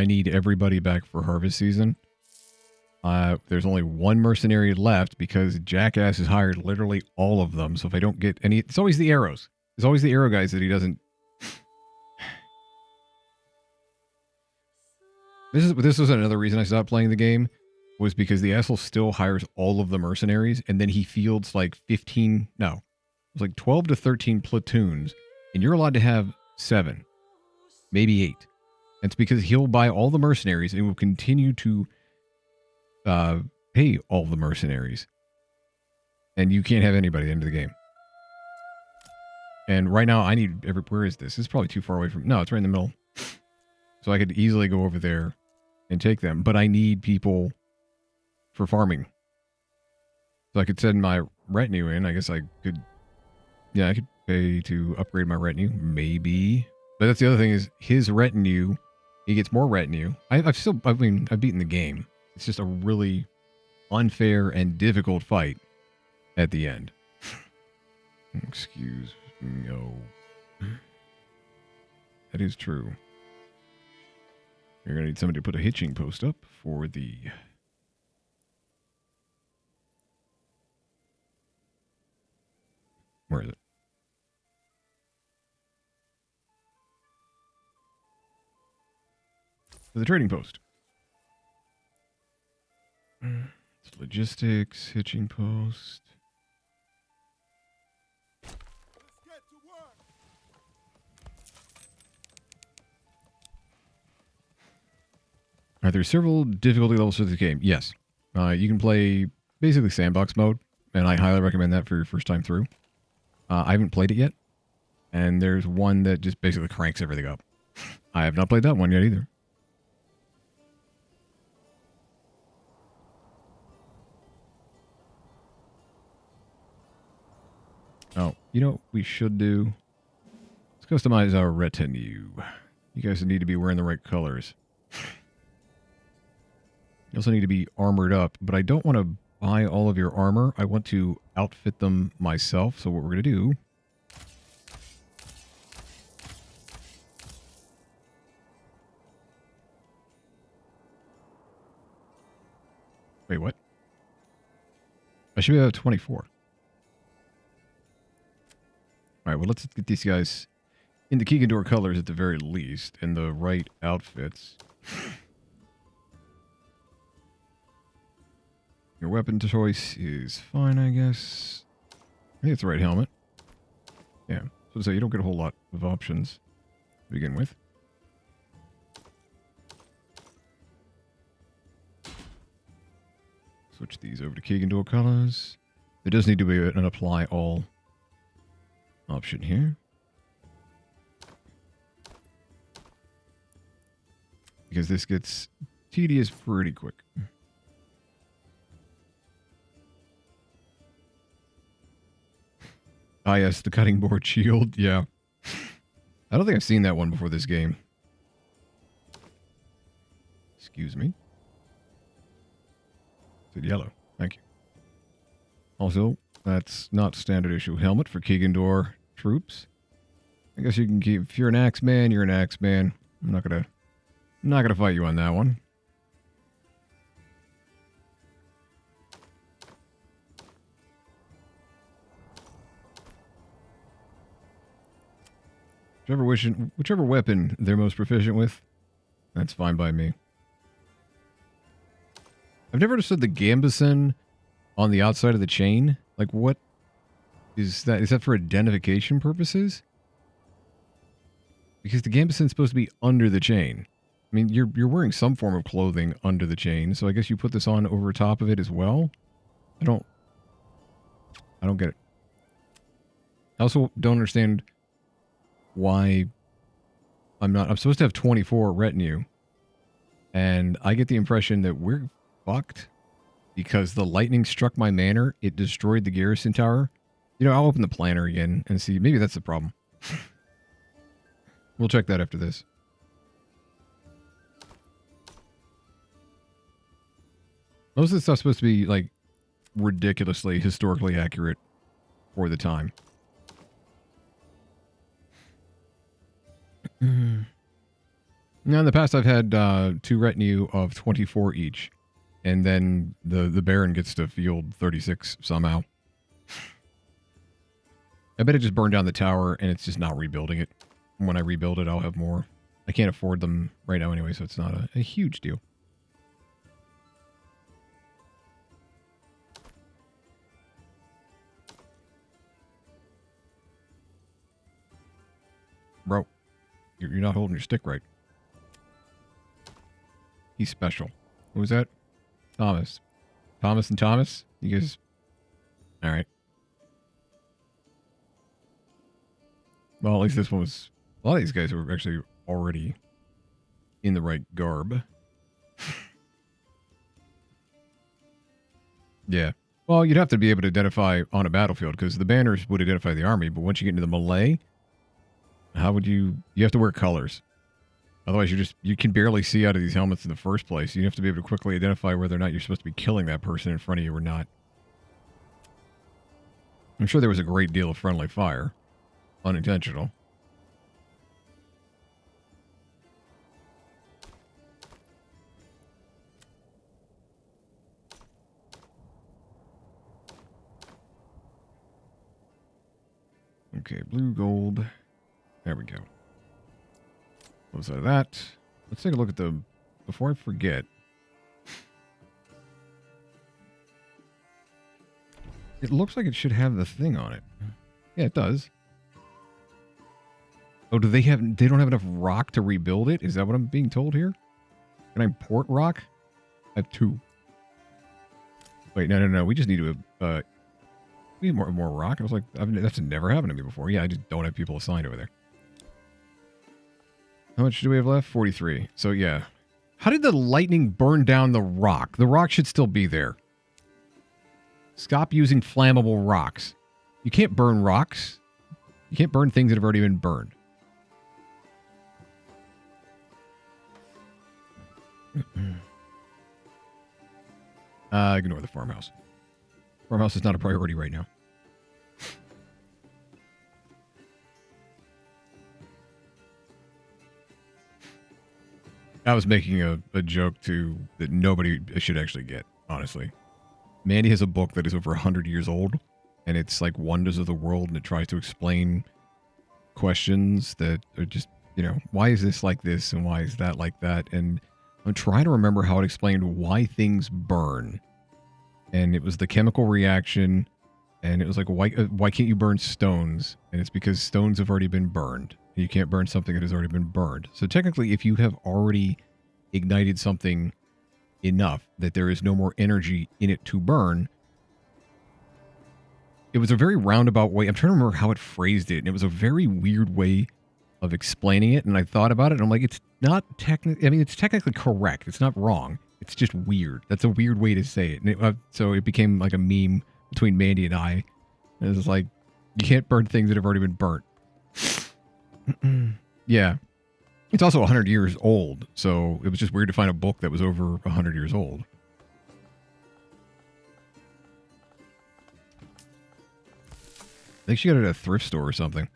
need everybody back for harvest season. There's only one mercenary left because Jackass has hired literally all of them. So if I don't get any, it's always the arrows. It's always the arrow guys that he doesn't. This was another reason I stopped playing the game, was because the asshole still hires all of the mercenaries, and then he fields like 15, no, it was like 12 to 13 platoons, and you're allowed to have 7, maybe 8. It's because he'll buy all the mercenaries and will continue to pay all the mercenaries. And you can't have anybody at the end of the game. And right now I need where is this? It's probably too far away from, no, it's right in the middle. So I could easily go over there and take them, but I need people for farming. So I could send my retinue in. I guess I could, yeah, I could pay to upgrade my retinue, maybe. But that's the other thing is his retinue, he gets more retinue. I've beaten the game. It's just a really unfair and difficult fight at the end. Excuse me. Oh. That is true. You're going to need somebody to put a hitching post up for the... Where is it? For the trading post. It's logistics, hitching post. Are there several difficulty levels for this game? Yes. You can play basically sandbox mode, and I highly recommend that for your first time through. I haven't played it yet, and there's one that just basically cranks everything up. I have not played that one yet either. Oh, you know what we should do? Let's customize our retinue. You guys need to be wearing the right colors. You also need to be armored up, but I don't want to buy all of your armor. I want to outfit them myself. So what we're going to do... Wait, what? I should be at 24. All right, well, let's get these guys in the Keegan colors at the very least, in the right outfits. Your weapon choice is fine, I guess. I think it's the right helmet. Yeah. So you don't get a whole lot of options to begin with. Switch these over to Keegan colors. There does need to be an apply all option here. Because this gets tedious pretty quick. Ah, yes, the cutting board shield. Yeah. I don't think I've seen that one before this game. Excuse me. Is it yellow? Thank you. Also, that's not standard issue helmet for Keegan troops. I guess you can keep, if you're an Axeman, you're an Axeman. I'm not gonna fight you on that one. Whichever weapon they're most proficient with, that's fine by me. I've never understood the gambeson on the outside of the chain. Like, what is that? Is that for identification purposes? Because the gambeson's supposed to be under the chain. I mean, you're wearing some form of clothing under the chain, so I guess you put this on over top of it as well? I don't get it. I also don't understand why I'm supposed to have 24 retinue, and I get the impression that we're fucked because the lightning struck my manor. It destroyed the garrison tower. You know, I'll open the planner again and see. Maybe that's the problem. We'll check that after this. Most of this stuff's supposed to be, like, ridiculously historically accurate for the time. Now, in the past, I've had 2 retinue of 24 each. And then the Baron gets to field 36 somehow. I bet it just burned down the tower, and it's just not rebuilding it. When I rebuild it, I'll have more. I can't afford them right now anyway, so it's not a huge deal. Bro, you're not holding your stick right. He's special. Who was that? Thomas. Thomas and Thomas? You guys... Alright. Well, at least this one was... A lot of these guys were actually already in the right garb. Yeah. Well, you'd have to be able to identify on a battlefield, because the banners would identify the army, but once you get into the melee, how would you... You have to wear colors. Otherwise, you can barely see out of these helmets in the first place. You have to be able to quickly identify whether or not you're supposed to be killing that person in front of you or not. I'm sure there was a great deal of friendly fire. Unintentional. Okay, blue, gold. There we go. Close out of that. Let's take a look at the... Before I forget. It looks like it should have the thing on it. Yeah, it does. Oh, do they have... They don't have enough rock to rebuild it? Is that what I'm being told here? Can I import rock? I have 2. Wait, no. We just need to... we need more rock. I was like... that's never happened to me before. Yeah, I just don't have people assigned over there. How much do we have left? 43. So, yeah. How did the lightning burn down the rock? The rock should still be there. Stop using flammable rocks. You can't burn rocks. You can't burn things that have already been burned. Ignore the farmhouse. Farmhouse is not a priority right now. I was making a joke that nobody should actually get, honestly. Mandy has a book that is over 100 years old, and it's like Wonders of the World, and it tries to explain questions that are just, why is this like this, and why is that like that? And I'm trying to remember how it explained why things burn. And it was the chemical reaction, and it was like, why can't you burn stones? And it's because stones have already been burned. You can't burn something that has already been burned. So technically, if you have already ignited something enough that there is no more energy in it to burn, it was a very roundabout way. I'm trying to remember how it phrased it, and it was a very weird way of explaining it. And I thought about it, and I'm like, it's not technically... I mean, it's technically correct. It's not wrong. It's just weird. That's a weird way to say it. And so it became like a meme between Mandy and I. And it's like, you can't burn things that have already been burnt. Yeah. It's also 100 years old, so it was just weird to find a book that was over 100 years old. I think she got it at a thrift store or something.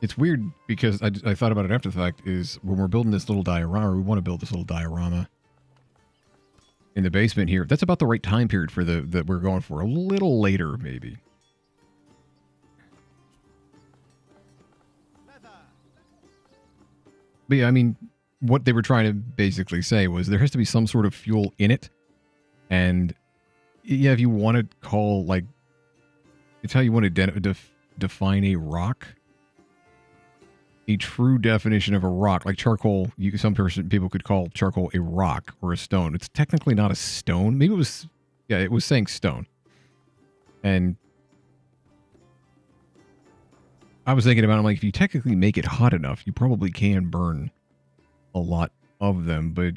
It's weird because I thought about it after the fact, is when we're building this little diorama, we want to build this little diorama in the basement here. That's about the right time period for that we're going for. A little later, maybe. But yeah, I mean, what they were trying to basically say was there has to be some sort of fuel in it. And yeah, if you want to call, like, it's how you want to define a rock. A true definition of a rock, like charcoal, people could call charcoal a rock or a stone. It's technically not a stone. Maybe it was, yeah, it was saying stone. And I was thinking about it, I'm like, if you technically make it hot enough, you probably can burn a lot of them, but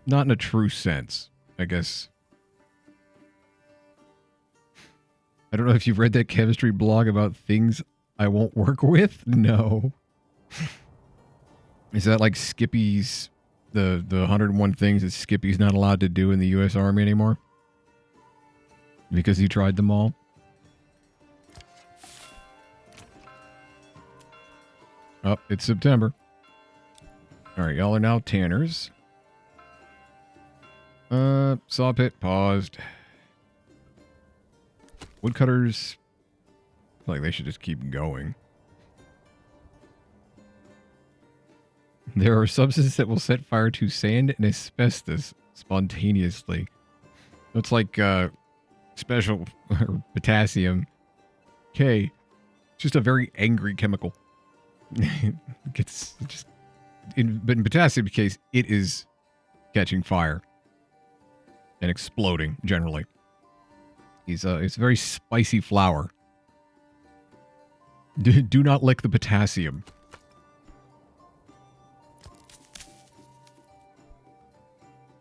not in a true sense, I guess. I don't know if you've read that chemistry blog about things I won't work with. No. Is that like Skippy's the 101 things that Skippy's not allowed to do in the U.S. Army anymore because he tried them all. Oh, it's September. All right, y'all are now tanners. Saw pit paused. Woodcutters, I feel like they should just keep going. There are substances that will set fire to sand and asbestos spontaneously. It's like special or potassium. K. It's just a very angry chemical. It's just but in potassium's case, it is catching fire and exploding generally. It's a very spicy flower. Do not lick the potassium.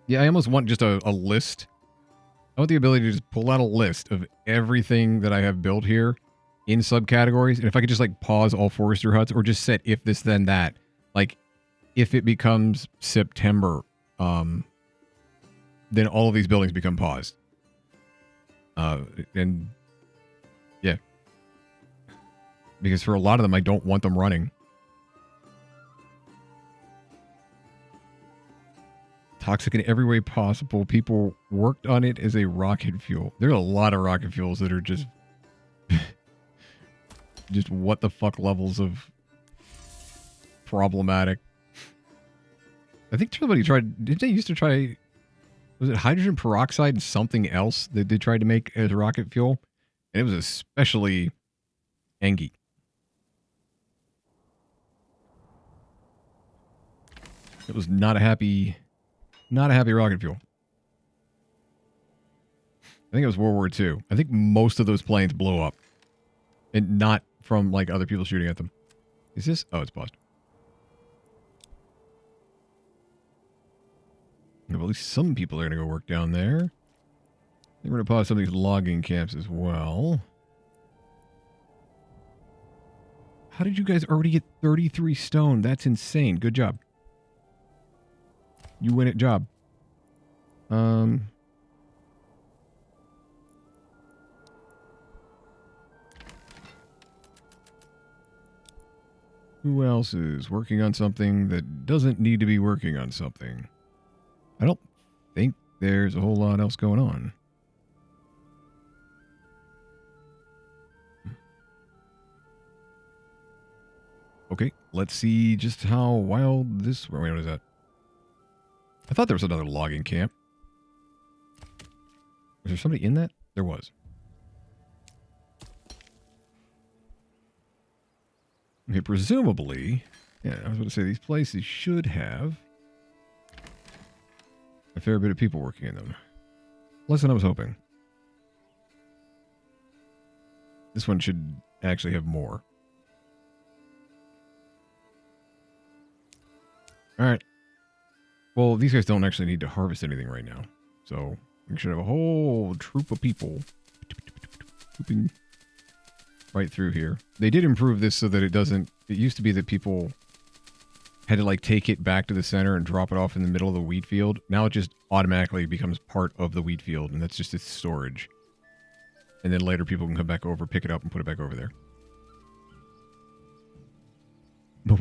Yeah, I almost want just a list. I want the ability to just pull out a list of everything that I have built here in subcategories. And if I could just like pause all forester huts or just set if this then that. Like if it becomes September, then all of these buildings become paused. And yeah. Because for a lot of them, I don't want them running. Toxic in every way possible. People worked on it as a rocket fuel. There are a lot of rocket fuels that are just just what the fuck levels of problematic. I think somebody tried, did they used to try, was it hydrogen peroxide and something else that they tried to make as rocket fuel? And it was especially angy. It was not a happy rocket fuel. I think it was World War II. I think most of those planes blew up. And not from, like, other people shooting at them. Is this? Oh, it's paused. Well, at least some people are going to go work down there. We're going to pause some of these logging camps as well. How did you guys already get 33 stone? That's insane. Good job. You win at job. Who else is working on something that doesn't need to be working on something? I don't think there's a whole lot else going on. Okay, let's see just how wild this... Wait, what is that? I thought there was another logging camp. Was there somebody in that? There was. Okay, presumably... Yeah, I was going to say, these places should have a fair bit of people working in them. Less than I was hoping. This one should actually have more. Alright. Well, these guys don't actually need to harvest anything right now. So, we should have a whole troop of people swooping right through here. They did improve this so that it doesn't... It used to be that people had to, like, take it back to the center and drop it off in the middle of the wheat field. Now it just automatically becomes part of the wheat field, and that's just its storage. And then later people can come back over, pick it up, and put it back over there. But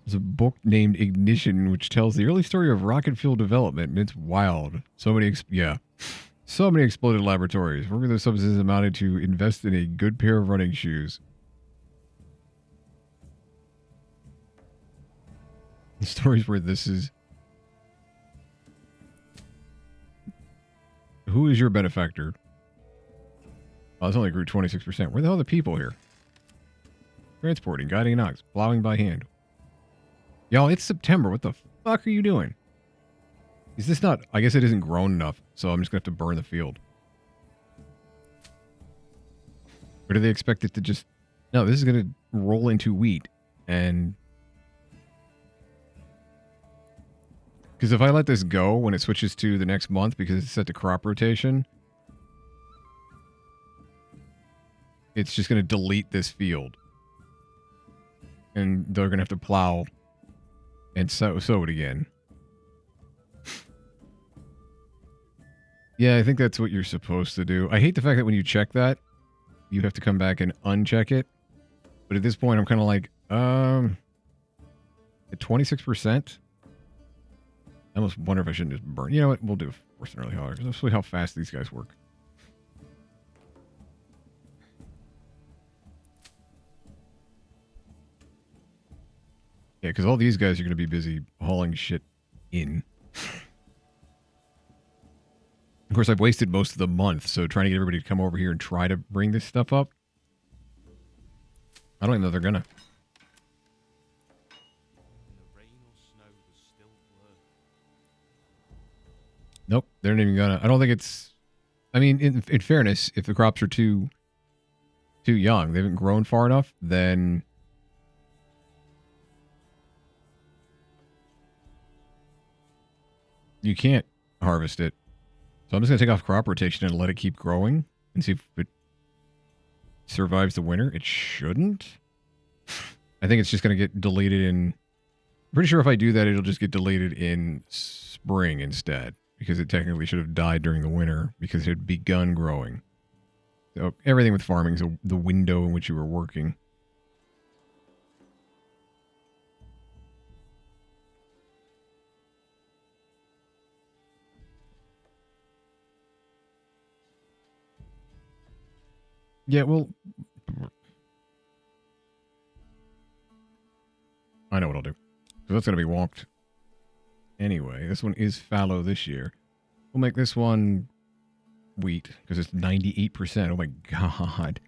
there's a book named Ignition, which tells the early story of rocket fuel development, and it's wild. So many exploded laboratories. Working those substances amounted to invest in a good pair of running shoes. The stories where this is... Who is your benefactor? Oh, this only grew 26%. Where the hell are the people here? Transporting, guiding an ox, plowing by hand. Y'all, it's September. What the fuck are you doing? Is this not... I guess it isn't grown enough, so I'm just going to have to burn the field. Or do they expect it to just... No, this is going to roll into wheat. And... Because if I let this go when it switches to the next month because it's set to crop rotation, it's just going to delete this field. And they're going to have to plow and sow it again. Yeah, I think that's what you're supposed to do. I hate the fact that when you check that, you have to come back and uncheck it. But at this point, I'm kind of like, at 26%? I almost wonder if I shouldn't just burn. You know what? We'll do force and early hauler. Let's see how fast these guys work. Yeah, because all these guys are going to be busy hauling shit in. Of course, I've wasted most of the month, so trying to get everybody to come over here and try to bring this stuff up. I don't even know they're gonna. Nope, they're not even gonna. I don't think it's. I mean, in fairness, if the crops are too young, they haven't grown far enough, then you can't harvest it. So I'm just gonna take off crop rotation and let it keep growing and see if it survives the winter. It shouldn't. I think it's just gonna get deleted in. I'm pretty sure if I do that, it'll just get deleted in spring instead. Because it technically should have died during the winter because it had begun growing. So everything with farming is the window in which you were working. Yeah, well, I know what I'll do. So that's going to be walked anyway. This one is fallow this year. We'll make this one wheat because it's 98%. Oh my god.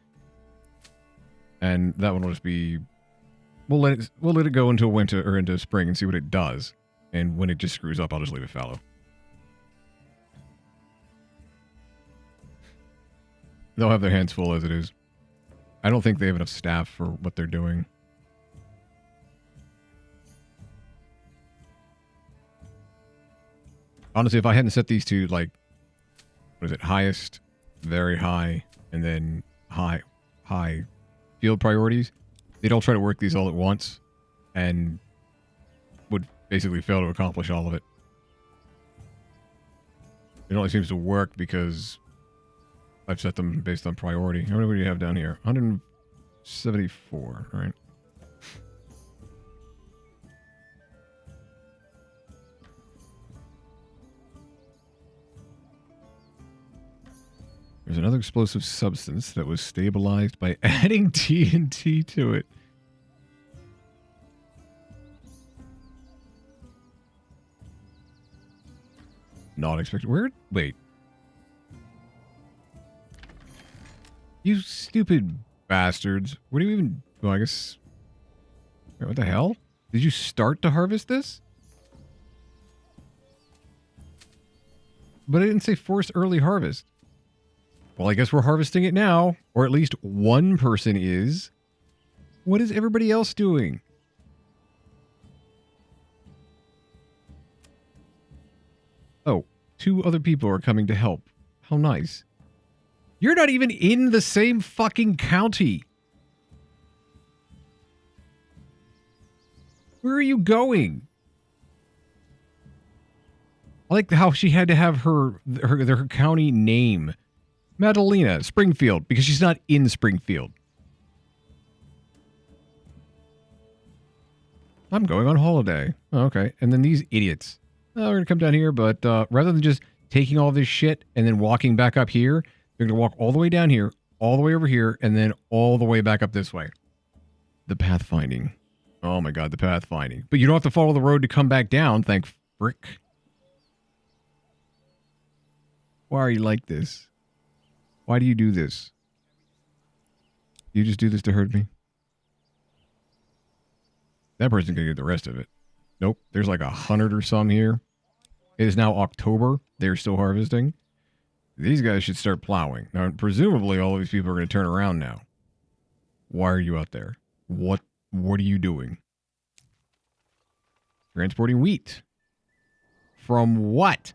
And that one will just be we'll let it go into winter or into spring and see what it does. And when it just screws up, I'll just leave it fallow. They'll have their hands full as it is. I don't think they have enough staff for what they're doing. Honestly, if I hadn't set these to, like, what is it, highest, very high, and then high field priorities, they'd all try to work these all at once and would basically fail to accomplish all of it. It only seems to work because I've set them based on priority. How many do you have down here? 174, right? There's another explosive substance that was stabilized by adding TNT to it. Not expected. Where? Wait. You stupid bastards. Where do you even... Well, I guess... Wait, what the hell? Did you start to harvest this? But I didn't say forced early harvest. Well, I guess we're harvesting it now. Or at least one person is. What is everybody else doing? Oh, 2 other people are coming to help. How nice. You're not even in the same fucking county. Where are you going? I like how she had to have her county name. Madalena, Springfield, because she's not in Springfield. I'm going on holiday. Oh, okay. And then these idiots. Oh, we're going to come down here, but rather than just taking all this shit and then walking back up here, they're going to walk all the way down here, all the way over here, and then all the way back up this way. The pathfinding. Oh my god, the pathfinding. But you don't have to follow the road to come back down, thank frick. Why are you like this? Why do you do this? You just do this to hurt me? That person's going to get the rest of it. Nope. There's like 100 or some here. It is now October. They're still harvesting. These guys should start plowing. Now, presumably, all of these people are going to turn around now. Why are you out there? What are you doing? Transporting wheat. From what?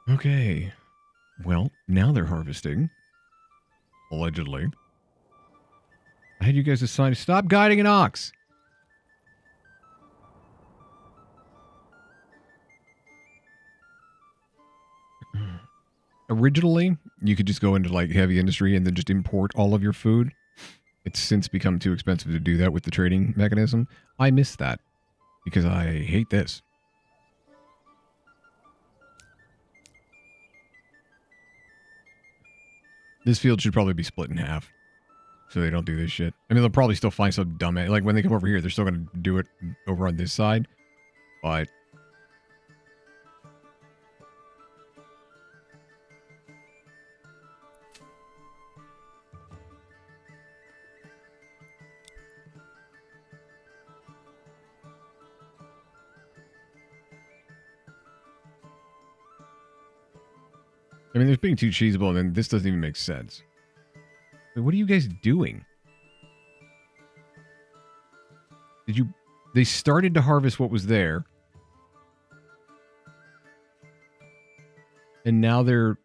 Okay. Well, now they're harvesting. Allegedly. I had you guys assign stop guiding an ox. Originally, you could just go into like heavy industry and then just import all of your food. It's since become too expensive to do that with the trading mechanism. I miss that because I hate this. This field should probably be split in half so they don't do this shit. I mean, they'll probably still find some dumb... Like, when they come over here, they're still going to do it over on this side. But... I mean, there's being too cheesable, and then this doesn't even make sense. Wait, what are you guys doing? Did you... They started to harvest what was there. And now they're...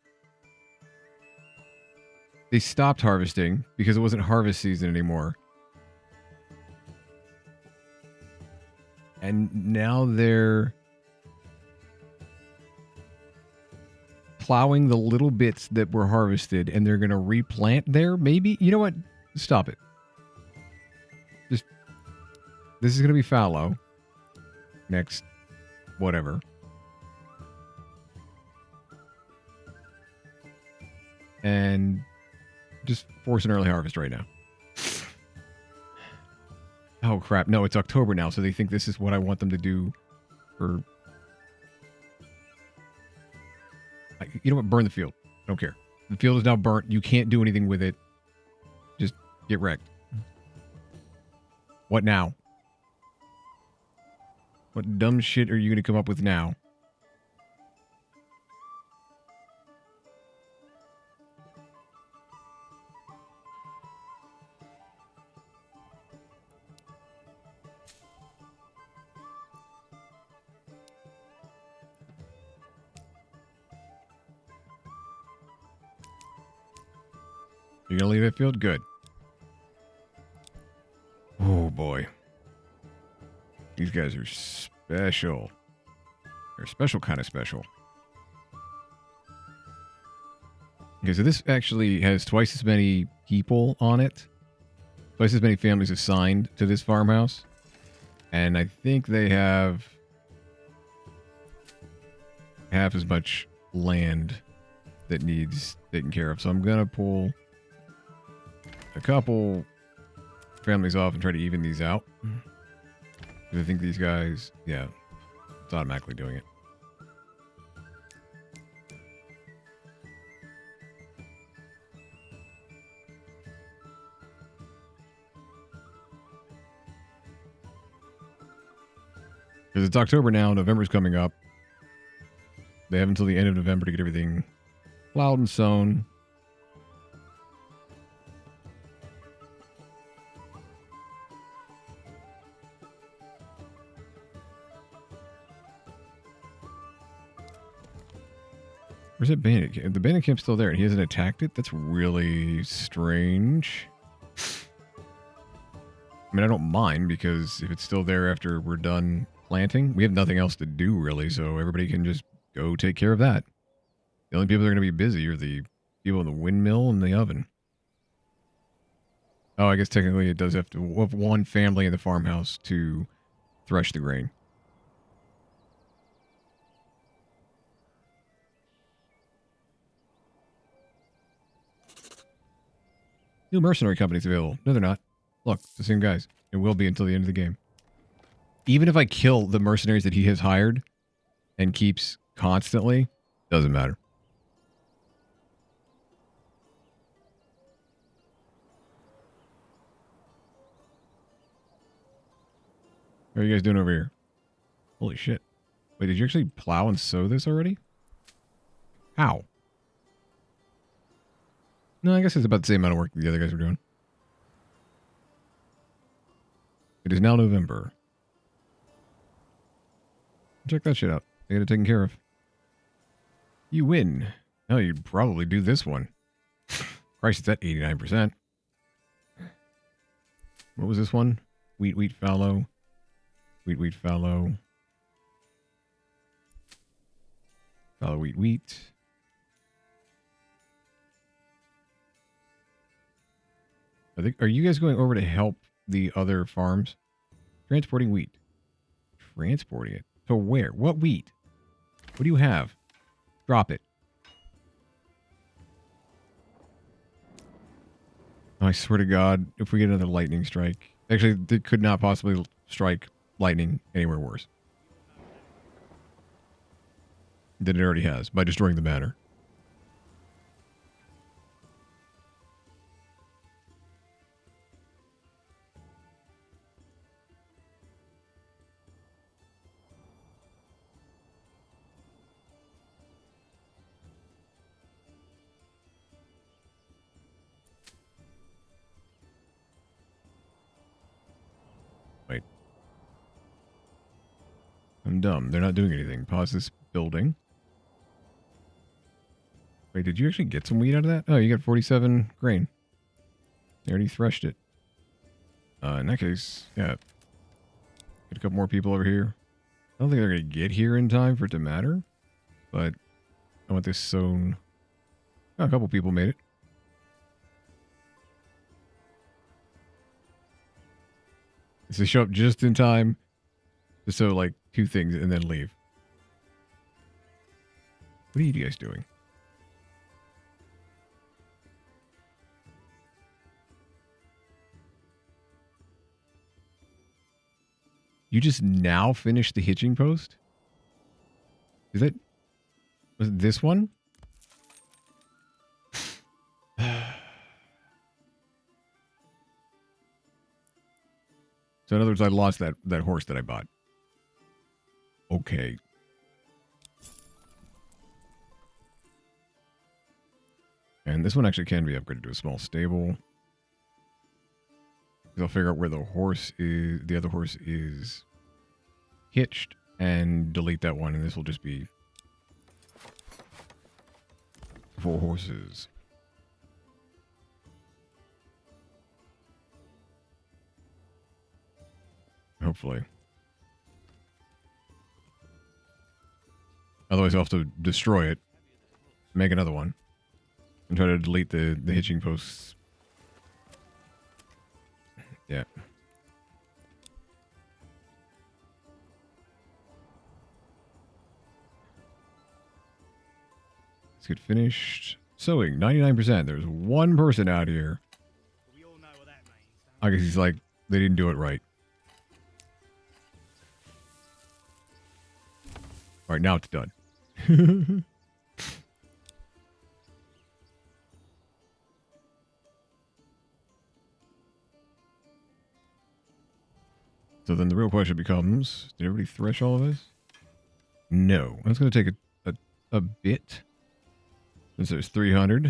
They stopped harvesting because it wasn't harvest season anymore. And now they're... plowing the little bits that were harvested, and they're going to replant there, maybe? You know what? Stop it. Just... This is going to be fallow. Next... Whatever. And... Just force an early harvest right now. Oh, crap. No, it's October now, so they think this is what I want them to do for... You know what? Burn the field. I don't care. The field is now burnt. You can't do anything with it. Just get wrecked. What now? What dumb shit are you going to come up with now? You're going to leave that field? Good. Oh, boy. These guys are special. They're special kind of special. Okay, so this actually has twice as many people on it. Twice as many families assigned to this farmhouse. And I think they have half as much land that needs taken care of. So I'm going to pull a couple families off and try to even these out. Because I think these guys, yeah, it's automatically doing it. Because it's October now, November's coming up. They have until the end of November to get everything plowed and sown. Where's that bandit camp? The bandit camp's still there and he hasn't attacked it? That's really strange. I mean, I don't mind because if it's still there after we're done planting, we have nothing else to do really, so everybody can just go take care of that. The only people that are going to be busy are the people in the windmill and the oven. Oh, I guess technically it does have to have one family in the farmhouse to thresh the grain. New mercenary companies available. No, they're not. Look, it's the same guys. It will be until the end of the game. Even if I kill the mercenaries that he has hired and keeps constantly, doesn't matter. What are you guys doing over here? Holy shit. Wait, did you actually plow and sow this already? How? No, I guess it's about the same amount of work the other guys were doing. It is now November. Check that shit out. They got it taken care of. You win. Oh, you'd probably do this one. Christ, it's at 89%. What was this one? Wheat, wheat, fallow. Wheat, wheat, fallow. Fallow, wheat, wheat. Are you guys going over to help the other farms? Transporting wheat. Transporting it. To where? What wheat? What do you have? Drop it. I swear to God, if we get another lightning strike. Actually, they could not possibly strike lightning anywhere worse than it already has by destroying the manor. Wait. I'm dumb. They're not doing anything. Pause this building. Wait, did you actually get some wheat out of that? Oh, you got 47 grain. They already threshed it. In that case, yeah. Get a couple more people over here. I don't think they're going to get here in time for it to matter. But I want this sown. Oh, a couple people made it. So they show up just in time to sow like 2 things and then leave. What are you guys doing? You just now finished the hitching post? Was it this one? So in other words, I lost that horse that I bought. Okay. And this one actually can be upgraded to a small stable. I'll figure out where the other horse is hitched, and delete that one, and this will just be 4 horses. Hopefully. Otherwise, I'll have to destroy it, make another one, and try to delete the hitching posts. Yeah. Let's get finished. Sewing, 99%. There's one person out here. We all know what that means. I guess he's like, they didn't do it right. All right, now it's done. So then the real question becomes, did everybody thresh all of this? No. That's going to take a bit. Since there's 300.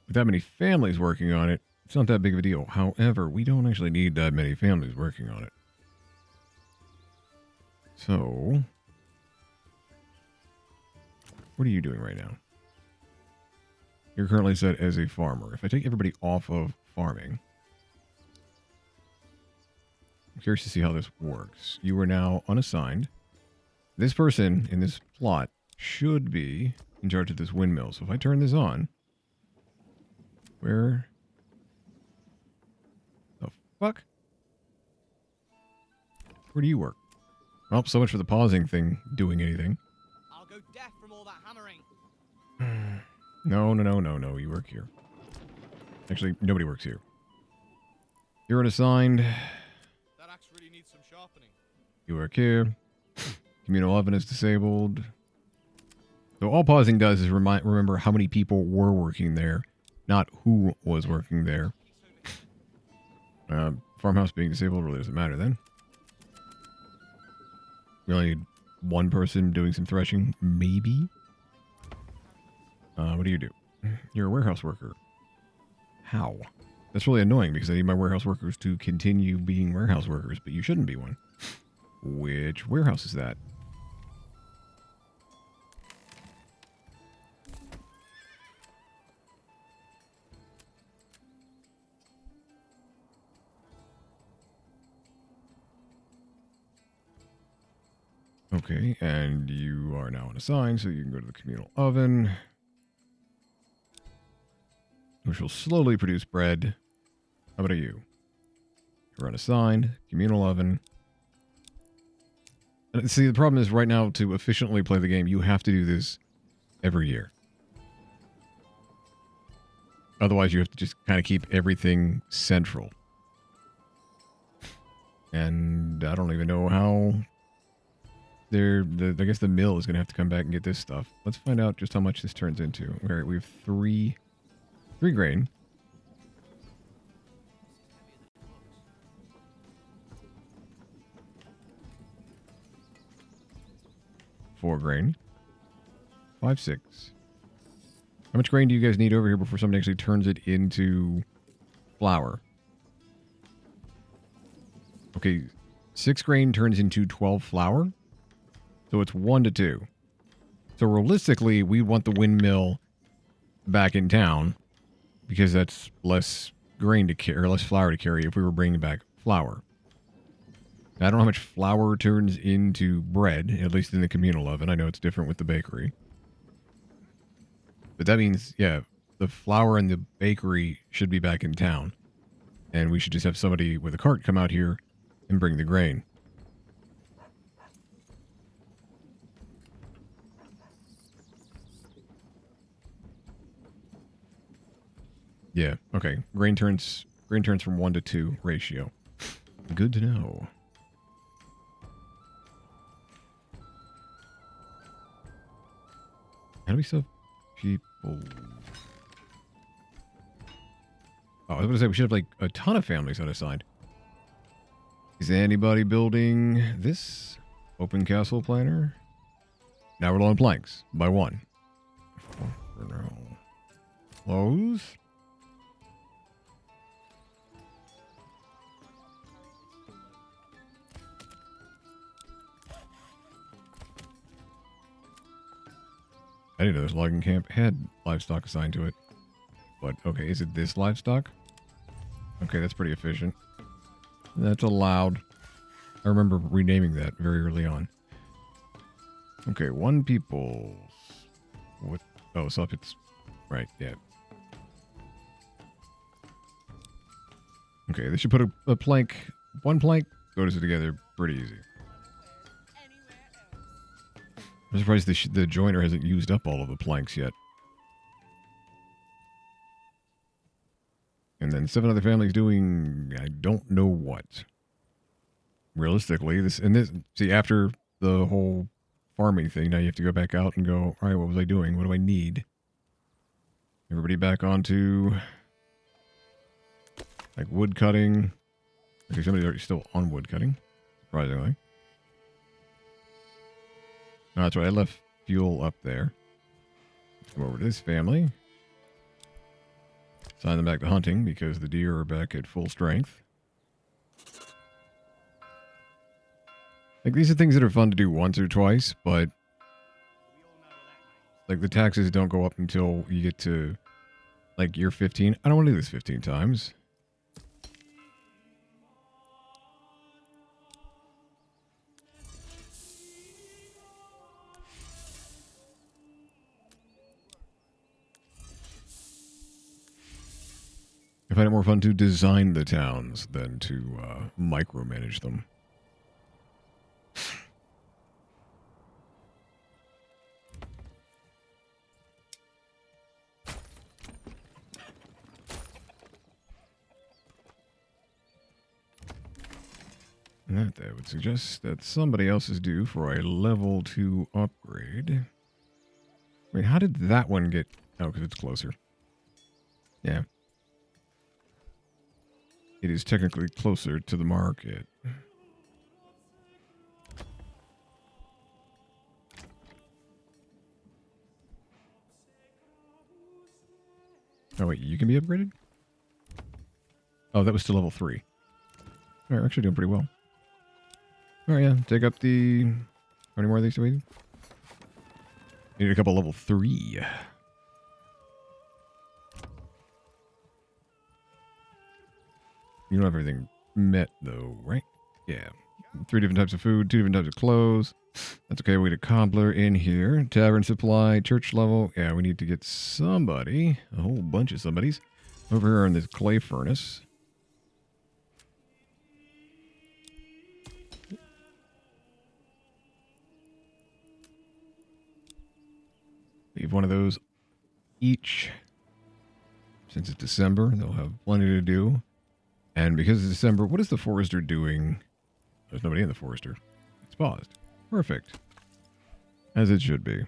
With that many families working on it, it's not that big of a deal. However, we don't actually need that many families working on it. So, what are you doing right now? You're currently set as a farmer. If I take everybody off of farming, I'm curious to see how this works. You are now unassigned. This person in this plot should be in charge of this windmill. So if I turn this on, where the fuck? Where do you work? Well, so much for the pausing thing doing anything. I'll go deaf from all that hammering. No. You work here. Actually, nobody works here. You're unassigned. That axe really needs some sharpening. You work here. Communal oven is disabled. So all pausing does is remember how many people were working there, not who was working there. Farmhouse being disabled really doesn't matter then. We only need one person doing some threshing, maybe. What do you do? You're a warehouse worker. How? That's really annoying because I need my warehouse workers to continue being warehouse workers, but you shouldn't be one. Which warehouse is that? Okay, and you are now unassigned, so you can go to the communal oven, which will slowly produce bread. How about you? You're unassigned, communal oven. And see, the problem is right now, to efficiently play the game, you have to do this every year. Otherwise, you have to just kind of keep everything central. And I don't even know how I guess the mill is going to have to come back and get this stuff. Let's find out just how much this turns into. All right, we have three grain. 4 grain. 5, 6. How much grain do you guys need over here before somebody actually turns it into flour? Okay, 6 grain turns into 12 flour. So it's 1 to 2. So realistically, we want the windmill back in town because that's less grain to carry, or less flour to carry if we were bringing back flour. I don't know how much flour turns into bread, at least in the communal oven. I know it's different with the bakery. But that means, yeah, the flour and the bakery should be back in town. And we should just have somebody with a cart come out here and bring the grain. Yeah, okay. Grain turns from 1 to 2 ratio. Good to know. How do we still have people? Oh, I was going to say we should have like a ton of families unassigned. Is anybody building this open castle planner? Now we're low on planks by 1. Close. I didn't know this logging camp had livestock assigned to it. But, okay, is it this livestock? Okay, that's pretty efficient. That's allowed. I remember renaming that very early on. Okay, 1 people. What? Oh, so if it's... Right, yeah. Okay, they should put a plank... 1 plank goes together pretty easy. I'm surprised the joiner hasn't used up all of the planks yet. And then 7 other families doing I don't know what. Realistically, see, after the whole farming thing, now you have to go back out and go, all right, what was I doing? What do I need? Everybody back onto like wood cutting. Okay, somebody's already still on wood cutting, surprisingly. No, that's right. I left fuel up there. Come over to this family. Sign them back to hunting because the deer are back at full strength. Like, these are things that are fun to do once or twice, but like the taxes don't go up until you get to like year 15. I don't want to do this 15 times. I find it more fun to design the towns than to micromanage them. That would suggest that somebody else is due for a level 2 upgrade. Wait, how did that one get... Oh, because it's closer. Yeah. It is technically closer to the market. Oh, wait, you can be upgraded? Oh, that was still level 3. All right, actually doing pretty well. All right, yeah, take up the... How many more of these do we need? Need a couple level 3. You don't have everything met, though, right? Yeah. 3 different types of food, 2 different types of clothes. That's okay. We had a cobbler in here. Tavern supply, church level. Yeah, we need to get somebody, a whole bunch of somebodies, over here in this clay furnace. Leave one of those each. Since it's December, they'll have plenty to do. And because it's December, what is the forester doing? There's nobody in the forester. It's paused. Perfect. As it should be.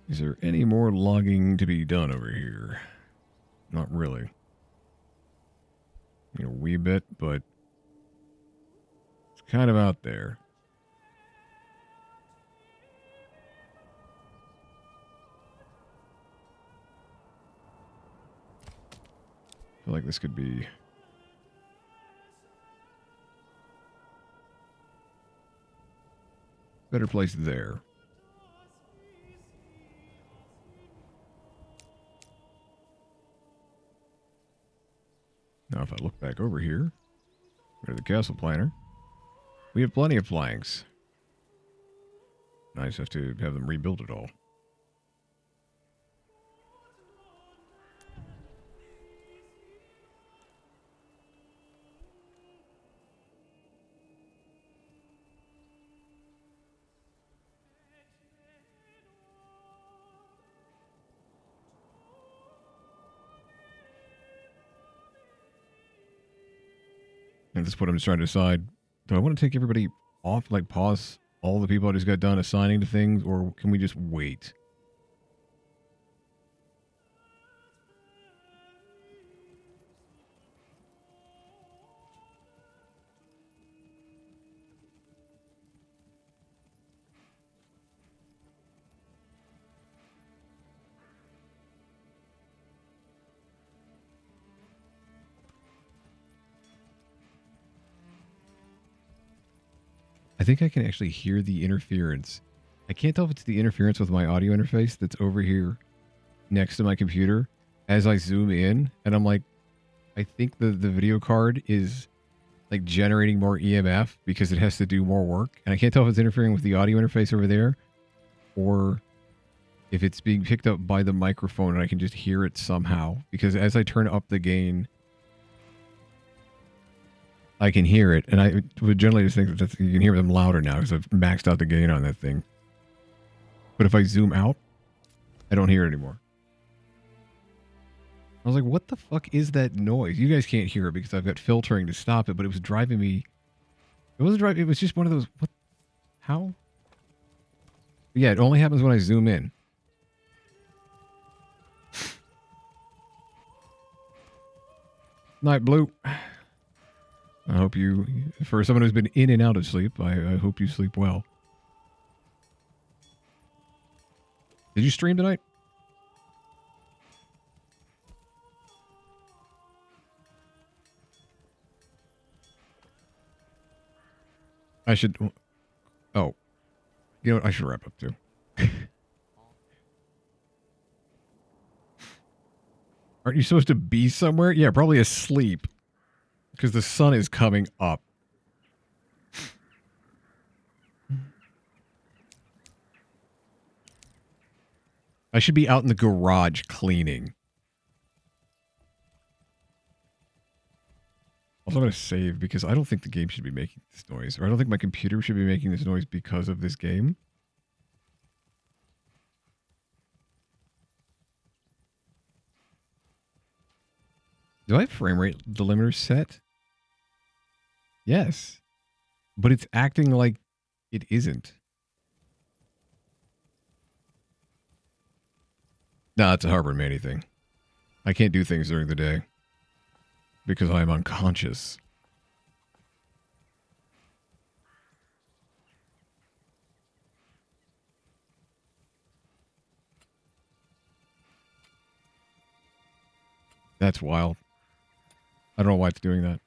Is there any more logging to be done over here? Not really. A wee bit, but it's kind of out there. I feel like this could be a better place there. Now, if I look back over here, go to the castle planner, we have plenty of planks. I just have to have them rebuild it all. At this point, I'm just trying to decide, do I want to take everybody off, like pause all the people I just got done assigning to things, or can we just wait? I think I can actually hear the interference. I can't tell if it's the interference with my audio interface that's over here next to my computer as I zoom in. And I'm like, I think the video card is like generating more EMF because it has to do more work. And I can't tell if it's interfering with the audio interface over there or if it's being picked up by the microphone and I can just hear it somehow. Because as I turn up the gain, I can hear it, and I would generally just think that you can hear them louder now because I've maxed out the gain on that thing. But if I zoom out, I don't hear it anymore. I was like, what the fuck is that noise? You guys can't hear it because I've got filtering to stop it, but it was driving me... It wasn't driving... It was just one of those... What? How? Yeah, it only happens when I zoom in. Night Blue. I hope you, for someone who's been in and out of sleep, I hope you sleep well. Did you stream tonight? I should... Oh. You know what? I should wrap up too. Aren't you supposed to be somewhere? Yeah, probably asleep. Because the sun is coming up. I should be out in the garage cleaning. Also, I'm going to save because I don't think the game should be making this noise. Or I don't think my computer should be making this noise because of this game. Do I have frame rate delimiter set? Yes. But it's acting like it isn't. Nah, it's a Harbor Manny thing. I can't do things during the day. Because I'm unconscious. That's wild. I don't know why it's doing that.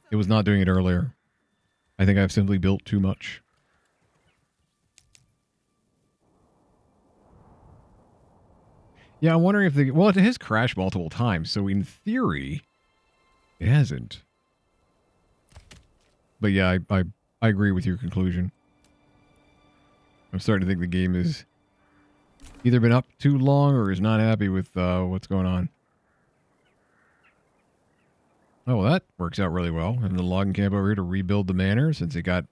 It was not doing it earlier. I think I've simply built too much. Yeah, I'm wondering if the well, it has crashed multiple times, so in theory, it hasn't. But yeah, I agree with your conclusion. I'm starting to think the game is either been up too long or is not happy with what's going on. Oh, well, that works out really well. Having the logging camp over here to rebuild the manor since it got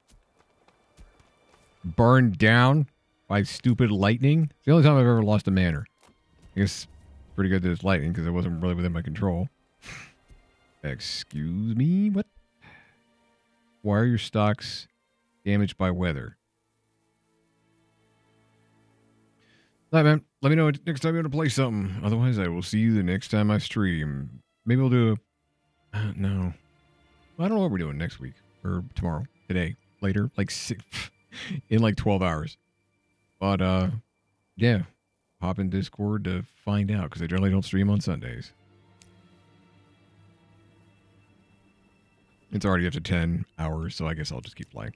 burned down by stupid lightning. It's the only time I've ever lost a manor. I guess pretty good that it's lightning because it wasn't really within my control. Excuse me? What? Why are your stocks damaged by weather? Alright, man. Let me know next time you want to play something. Otherwise, I will see you the next time I stream. Maybe we'll do a... no. I don't know what we're doing next week. Or tomorrow. Today. Later. Like in like 12 hours. But, yeah. Hop in Discord to find out, because I generally don't stream on Sundays. It's already up to 10 hours, so I guess I'll just keep playing.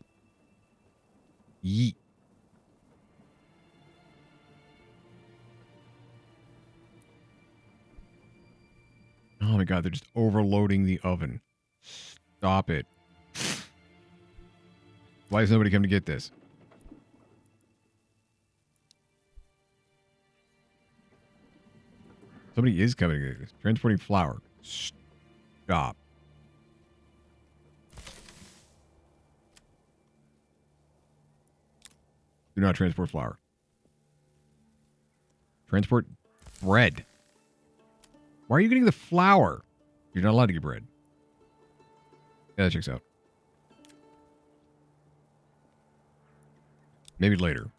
Yeet. Oh my god, they're just overloading the oven. Stop it. Why has nobody come to get this? Somebody is coming to get this. Transporting flour. Stop. Do not transport flour. Transport bread. Why are you getting the flour? You're not allowed to get bread. Yeah, that checks out. Maybe later.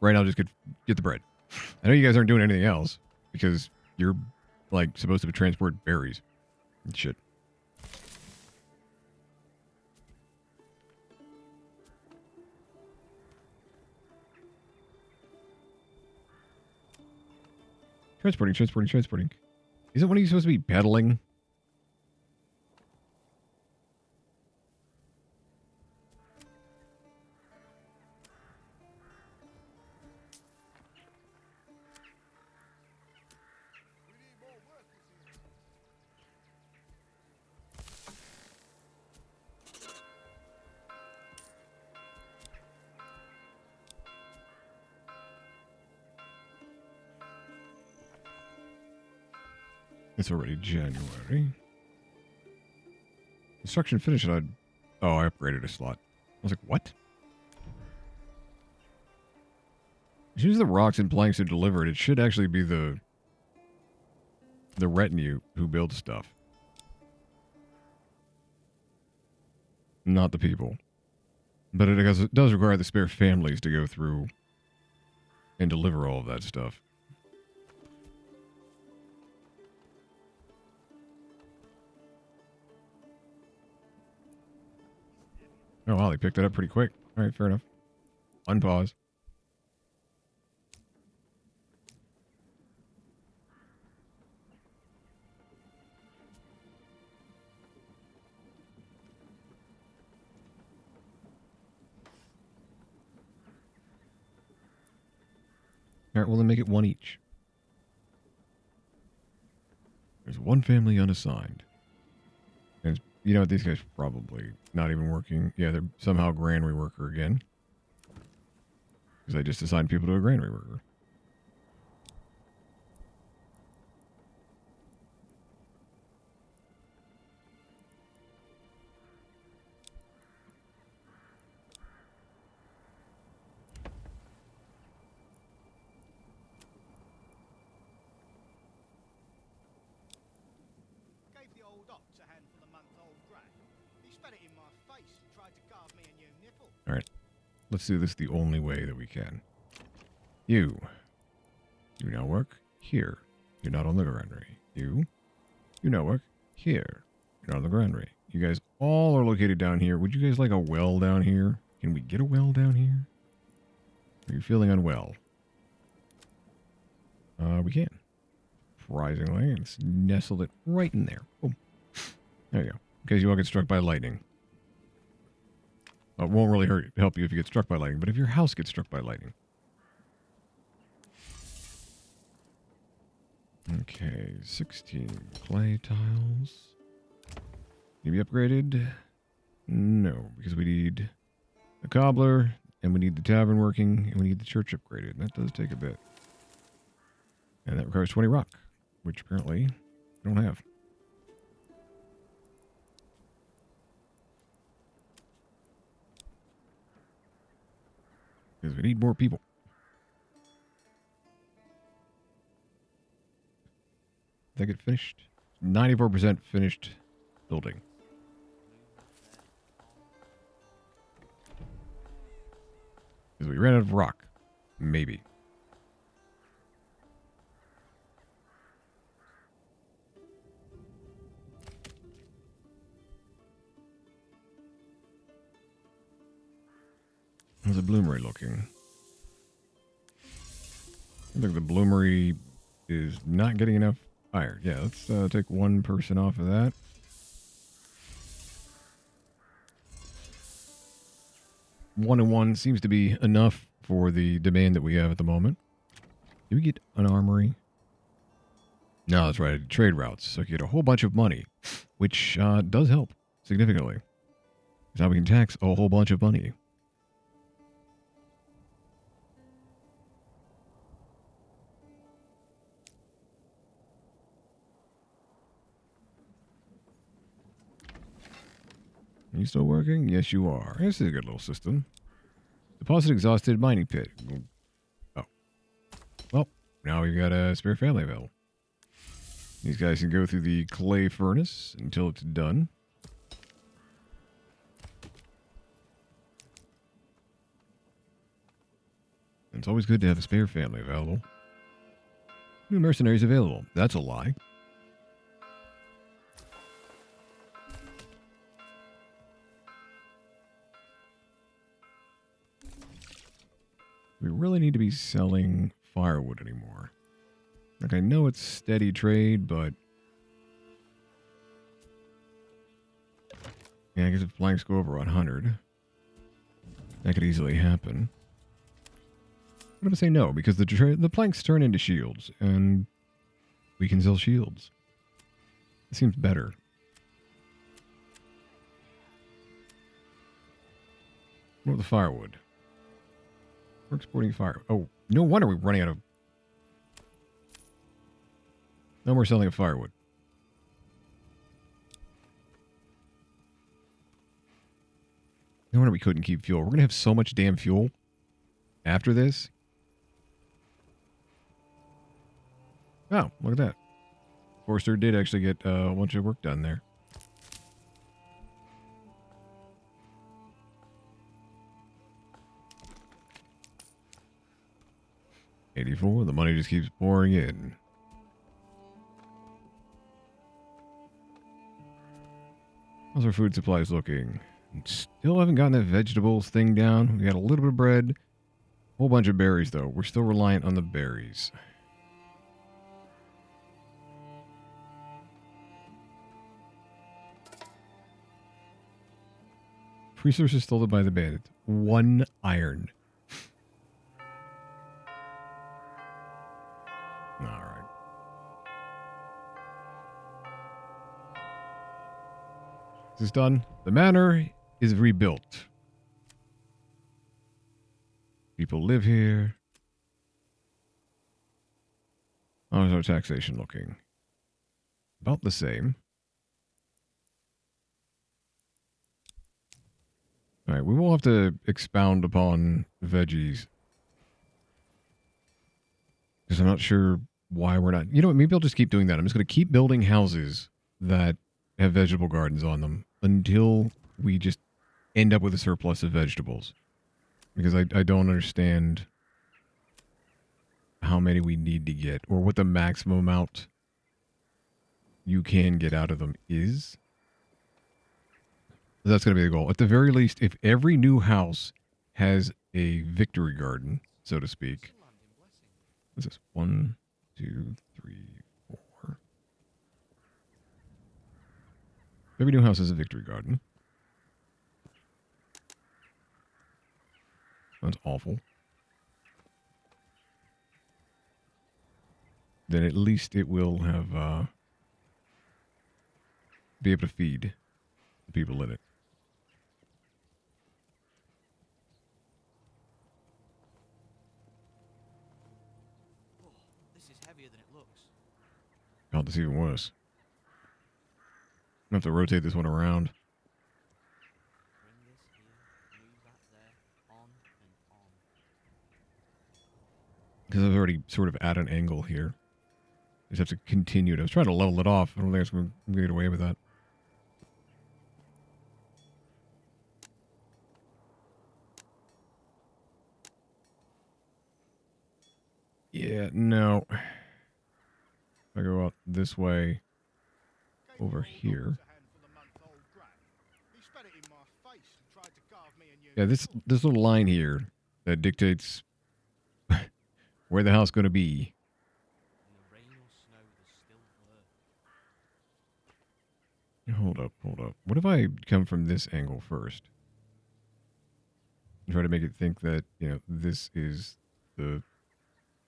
Right now, just get the bread. I know you guys aren't doing anything else because you're like supposed to transport berries and shit. Transporting. Isn't one of you supposed to be pedaling? It's already January. Construction finished. Oh, I upgraded a slot. I was like, what? Use the rocks and planks to deliver it. It should actually be the retinue who builds stuff. Not the it does require the spare families to go through and deliver all of that stuff. Oh, wow, they picked it up pretty quick. All right, fair enough. Unpause. All right, well, then make it one each. There's one family unassigned. And you know what? These guys probably not even working. Yeah, they're somehow granary worker again. Because I just assigned people to a granary worker. Gave the old ox a handful of month-old grain. He spat it in my face and tried to carve me a new nipple. All right. Let's do this the only way that we can. You now work here. You're not on the granary. You now work here. You're not on the granary. You guys all are located down here. Would you guys like a well down here? Can we get a well down here? Are you feeling unwell? We can. Surprisingly, it's nestled it right in there. Boom. There you go. In case you all get struck by lightning. It won't really help you if you get struck by lightning, but if your house gets struck by lightning. Okay, 16 clay tiles. Need to be upgraded? No, because we need a cobbler, and we need the tavern working, and we need the church upgraded. That does take a bit. And that requires 20 rock, which apparently I don't have. Because we need more people. Did I get finished? 94% finished building. Because we ran out of rock. Maybe. How's the bloomery looking? I think the bloomery is not getting enough iron. Yeah, let's take one person off of that. One and one seems to be enough for the demand that we have at the moment. Did we get an armory? No, that's right. Trade routes. So you get a whole bunch of money, which does help significantly. Now we can tax a whole bunch of money. Are you still working? Yes, you are. This is a good little system. Deposit exhausted mining pit. Oh. Well, now we've got a spare family available. These guys can go through the clay furnace until it's done. It's always good to have a spare family available. New mercenaries available. That's a lie. We really need to be selling firewood anymore. Like, I know it's steady trade, but... yeah, I guess if planks go over 100, that could easily happen. What if I say no? Because the planks turn into shields, and we can sell shields. It seems better. What about the firewood? We're exporting fire. Oh, no wonder we're running out of... no more selling of firewood. No wonder we couldn't keep fuel. We're going to have so much damn fuel after this. Oh, look at that. Forrester did actually get a bunch of work done there. $84. The money just keeps pouring in. How's our food supplies looking? Still haven't gotten that vegetables thing down. We got a little bit of bread. A whole bunch of berries, though. We're still reliant on the berries. Resources stolen by the bandits. 1 iron. Alright. This is done. The manor is rebuilt. People live here. How's our taxation looking? About the same. Alright, we will have to expound upon veggies. Because I'm not sure why we're not... you know what, maybe I'll just keep doing that. I'm just going to keep building houses that have vegetable gardens on them until we just end up with a surplus of vegetables. Because I don't understand how many we need to get, or what the maximum amount you can get out of them is. That's going to be the goal. At the very least, if every new house has a victory garden, so to speak. What's this? 1, 2, 3, 4. Every new house has a victory garden. That's awful. then at least it will have be able to feed the people in it. Oh, this is heavier than it looks. God, this is even worse. I have to rotate this one around. Bring this here, move that there, on and on. Because I was already sort of at an angle here. I just have to continue it. I was trying to level it off. I don't think I'm going to get away with that. Yeah, no. If I go out this way, over here. Yeah, this little line here that dictates where the house is going to be. In the rain or snow, there's still her. Hold up, hold up. What if I come from this angle first? And try to make it think that, you know, this is the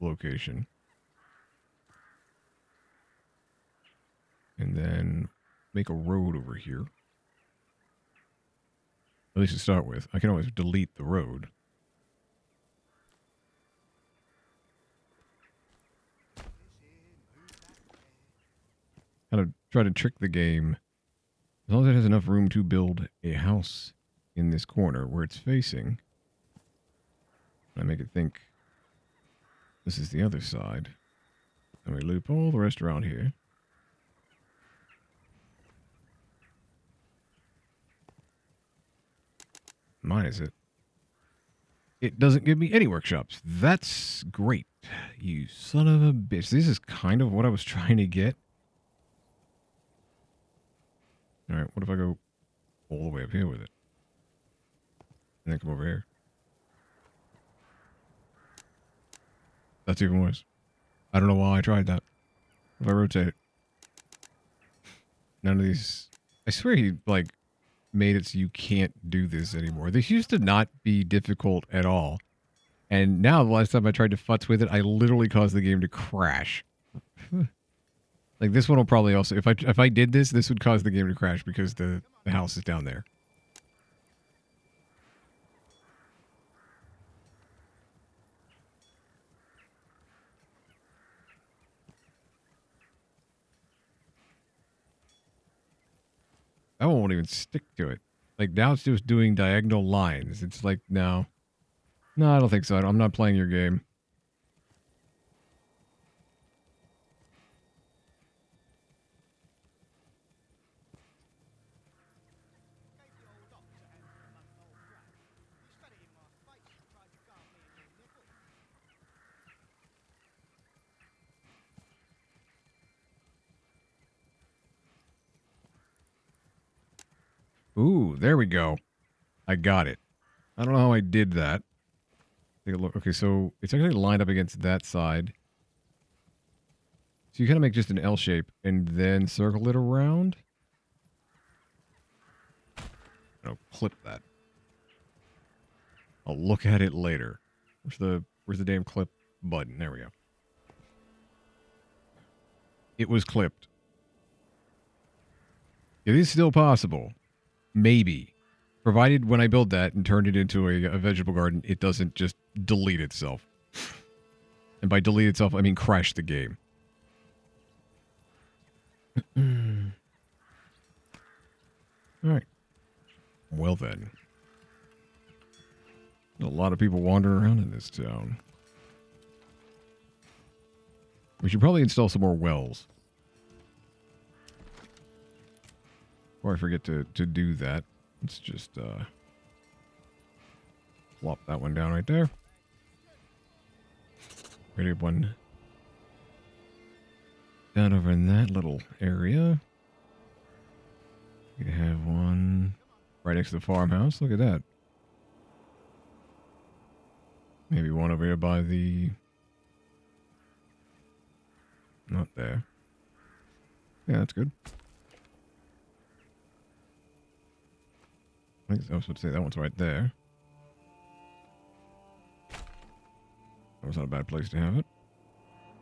location. And then make a road over here. At least to start with. I can always delete the road. Kind of try to trick the game. As long as it has enough room to build a house in this corner where it's facing. I make it think this is the other side. And we loop all the rest around here. Minus it. It doesn't give me any workshops. That's great. You son of a bitch. This is kind of what I was trying to get. Alright, what if I go all the way up here with it? And then come over here. That's even worse. I don't know why I tried that. If I rotate it. None of these... I swear he, like, made it so you can't do this anymore. This used to not be difficult at all. And now, the last time I tried to futz with it, I literally caused the game to crash. Like, this one will probably also... If I did this, this would cause the game to crash because the house is down there. That one won't even stick to it. Like, now it's just doing diagonal lines. It's like, no. No, I don't think so. I'm not playing your game. Ooh, there we go. I got it. I don't know how I did that. Take a look. Okay, so it's actually lined up against that side. So you kind of make just an L shape and then circle it around. I'll clip that. I'll look at it later. Where's the damn clip button? There we go. It was clipped. It is still possible. Maybe. Provided when I build that and turn it into a vegetable garden, it doesn't just delete itself. And by delete itself, I mean crash the game. Alright. Well then. There's a lot of people wandering around in this town. We should probably install some more wells. Before I forget to do that. Let's just plop that one down right there. Ready up one down over in that little area. We have one right next to the farmhouse. Look at that. Maybe one over here by the... Not there. Yeah, that's good. I was supposed to say that one's right there. That was not a bad place to have it.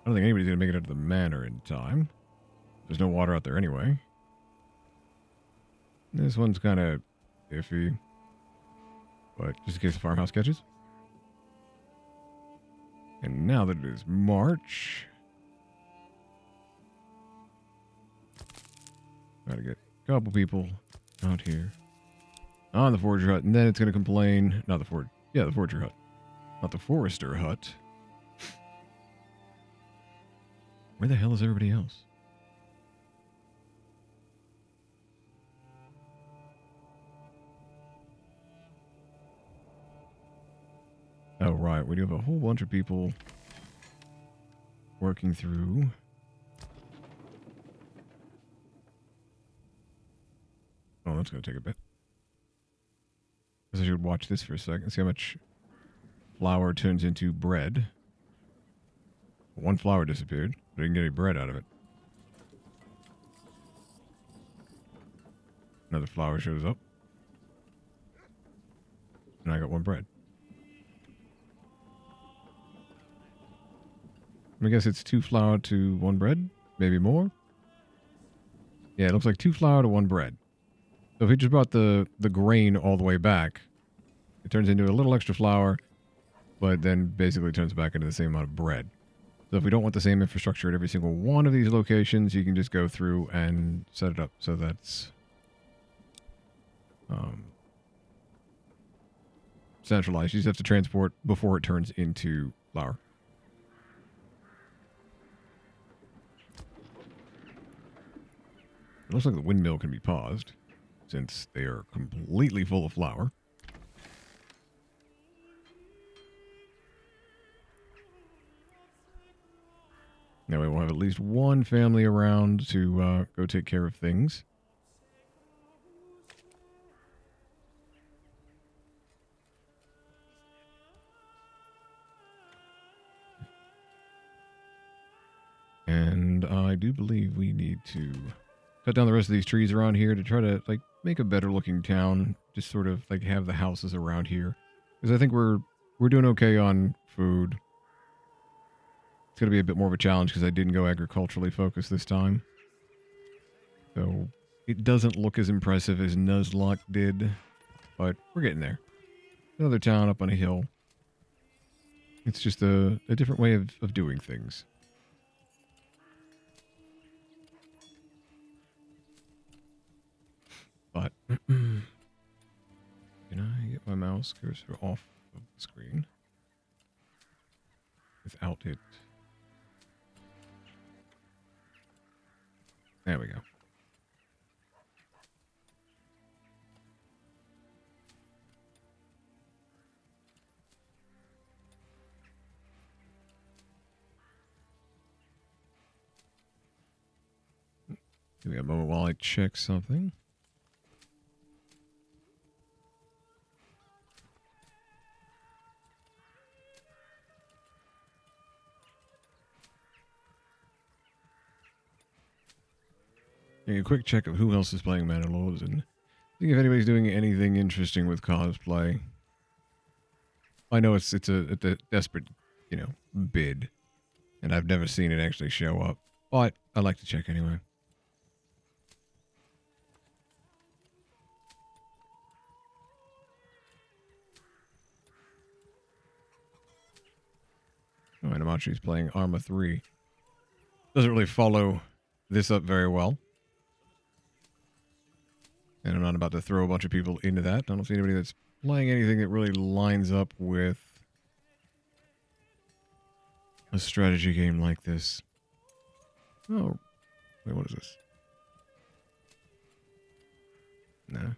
I don't think anybody's going to make it out to the manor in time. There's no water out there anyway. This one's kind of iffy. But just in case the farmhouse catches. And now that it is March, gotta get a couple people out here on the forger hut, and then it's gonna complain. Not the forger. Yeah, the forger hut. Not the forester hut. Where the hell is everybody else? Oh, right. We do have a whole bunch of people working through. Oh, that's going to take a bit. Guess I should watch this for a second. See how much flour turns into bread. One flour disappeared, but I didn't get any bread out of it. Another flour shows up. And I got one bread. I guess it's 2 flour to 1 bread. Maybe more. Yeah, it looks like 2 flour to 1 bread. So if we just brought the grain all the way back, it turns into a little extra flour, but then basically turns back into the same amount of bread. So if we don't want the same infrastructure at every single one of these locations, you can just go through and set it up so that's centralized. You just have to transport before it turns into flour. It looks like the windmill can be paused, since they are completely full of flour. Now we will have at least one family around to go take care of things. And I do believe we need to cut down the rest of these trees around here to try to, like, make a better looking town. Just sort of, like, have the houses around here. Because I think we're doing okay on food. It's going to be a bit more of a challenge because I didn't go agriculturally focused this time. So, it doesn't look as impressive as Nuzlocke did. But we're getting there. Another town up on a hill. It's just a different way of doing things. But, can I get my mouse cursor off of the screen without it? There we go. Give me a moment while I check something. Take a quick check of who else is playing Manor Lords and see if anybody's doing anything interesting with cosplay. I know it's a desperate, bid, and I've never seen it actually show up, but I like to check anyway. Oh, and Amachi's playing Arma 3. Doesn't really follow this up very well. And I'm not about to throw a bunch of people into that. I don't see anybody that's playing anything that really lines up with a strategy game like this. Oh, wait, what is this? No.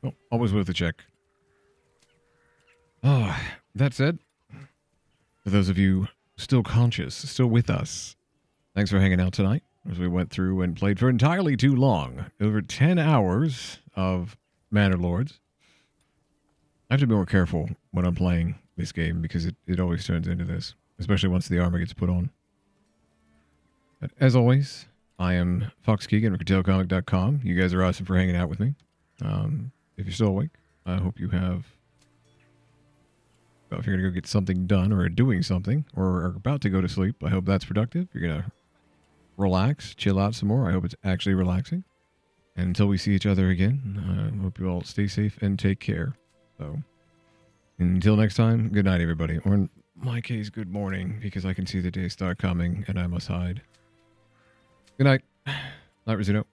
Oh, always worth a check. Oh, that said, for those of you still conscious, still with us, thanks for hanging out tonight as we went through and played for entirely too long. Over 10 hours of Manor Lords. I have to be more careful when I'm playing this game because it always turns into this, especially once the armor gets put on. But as always, I am Fox Keegan at RetailComic.com. You guys are awesome for hanging out with me. If you're still awake, I hope you have Well, if you're going to go get something done or are doing something or are about to go to sleep, I hope that's productive. You're going to relax, chill out some more. I hope it's actually relaxing. And until we see each other again, I hope you all stay safe and take care. So, until next time, good night, everybody. Or in my case, good morning, because I can see the day start coming and I must hide. Good night. Night, Rizzuto.